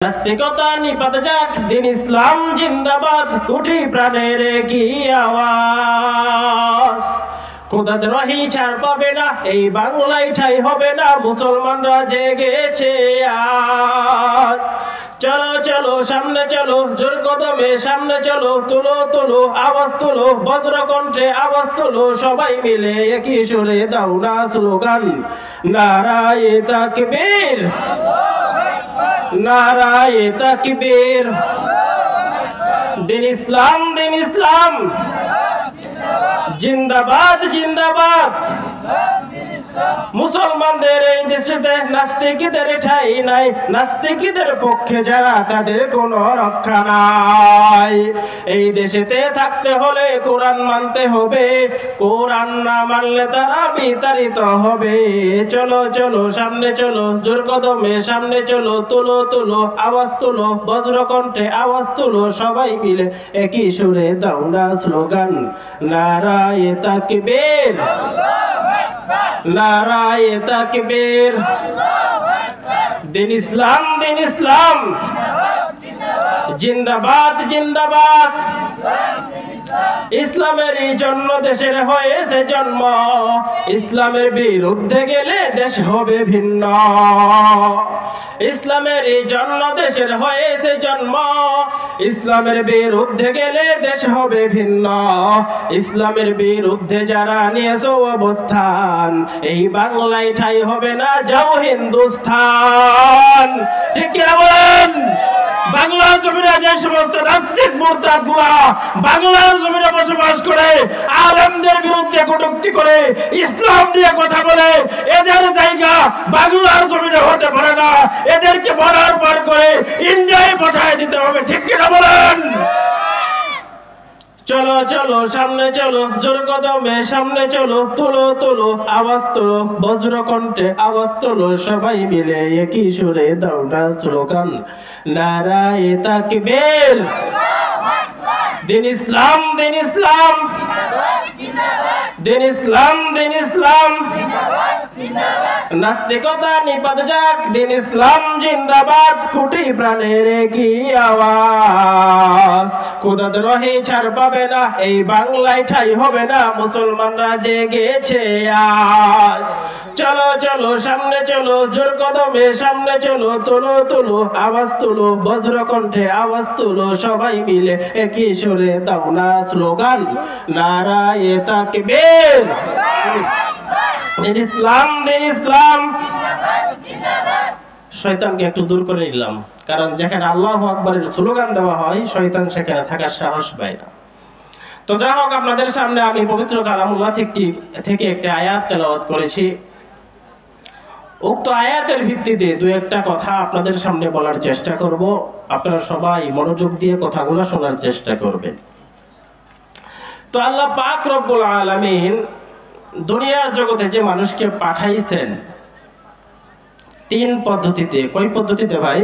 নাস্তিকতা নিপাত যাক, দিন ইসলাম জিন্দাবাদ, কোটি প্রাণের কি আওয়াজ। খোদাদ্রোহী ছাড় পাবে না, এই বাংলায় ঠাই হবে না, মুসলমানরা জেগেছে আজ। চলো চলো সামনে চলো, জোর কদমে সামনে চলো, তুলো তুলো আওয়াজ তুলো, বজ্র কণ্ঠে আওয়াজ তুলো, সবাই মিলে একই সুরে দাও না স্লোগান, নারায়ে তাকবীর, নারায়ে তাকবীর। দিন ইসলাম, দিন ইসলাম জিন্দাবাদ, জিন্দাবাদ। মুসলমানদের এই দেশেতে নাস্তিকদের ঠাই নাই, নাস্তিকদের পক্ষে যারা তাদের কোনো রক্ষা নাই। এই দেশেতে থাকতে হলে কোরআন মানতে হবে, কোরআন না মানলে তারা বিতাড়িত হবে। চলো চলো সামনে চলো, জোর কদমে সামনে চলো, তুলো তুলো আওয়াজ তুলো, বজ্র কণ্ঠে আওয়াজ তুলো, সবাই মিলে একই সুরে দাও না স্লোগান, নারায়ে তাকবীর, নারায়ে তাকবীর। দিন ইসলাম, দিন ইসলাম জিন্দাবাদ, জিন্দাবাদ। ইসলামের জন্য দেশের হয়েছে জন্ম, ইসলামের বিরুদ্ধে গেলে দেশ হবে ভিন্ন। ইসলামের জন্য দেশের হয়েছে জন্ম, ইসলামের বিরুদ্ধে গেলে দেশ হবে ভিন্ন। ইসলামের বিরুদ্ধে যারা নিয়েছো অবস্থান, এই বাংলায় ঠাই হবে না, যাও হিন্দুস্থান। ঠিক কিনা বলেন? বাংলার জমিনে যে সমস্ত নাস্তিক মুরতাদগুলা বাংলার জমিনে বসবাস করে, আলেমদের বিরুদ্ধে কটূক্তি করে, ইসলাম নিয়ে কথা বলে, এদের জায়গা বাংলার জমিনে হতে পারে না। এদেরকে বর্ডার পার করে ইন্ডিয়ায় পাঠিয়ে দিতে হবে। ঠিক কিনা বলেন? চলো চলো সামনে চলো, জোর কদমে সামনে চলো, তুলো তুলো আওয়াজ তুলো, বজ্র কণ্ঠে আওয়াজ তুলো, সবাই মিলে একই সুরে দাও না স্লোগান, নারায়ে তাকবীর। দিন ইসলাম, দিন ইসলাম, দিন ইসলাম, দিন ইসলাম। নাস্তিকতা নিপাত যাক, দিন ইসলাম জিন্দাবাদ, কোটি প্রাণের কি আওয়াজ। খোদাদ্রোহী ছাড় পাবে না, এই বাংলায় ঠাই হবে না, মুসলমানরা জেগেছে আজ। চলো চলো সামনে চলো, জোর কদমে সামনে চলো, তুলো তুলো আওয়াজ তুলো, বজ্র কণ্ঠে আওয়াজ তুলো, সবাই মিলে একই সুরে দাও না স্লোগান, নারায়ে তাকবীর। দিন ইসলাম, দিন ইসলাম। শয়তানকে একটু দূর করে নিলাম, কারণ যেখানে আল্লাহু আকবারের স্লোগান দেওয়া হয়, শয়তান সেখানে থাকার সাহস পায় না। তো যা হোক, আপনাদের সামনে আমি পবিত্র কালামুল্লাহ থেকে একটা আয়াত তেলাওয়াত করেছি। উক্ত আয়াতের ভিত্তিতে দু একটা কথা আপনাদের সামনে বলার চেষ্টা করব। আপনারা সবাই মনোযোগ দিয়ে কথাগুলো শোনার চেষ্টা করবেন। তো আল্লাহ পাক রব্বুল আলামিন দুনিয়ার জগতে যে মানুষকে পাঠাইছেন তিন পদ্ধতিতে। কয় পদ্ধতিতে ভাই?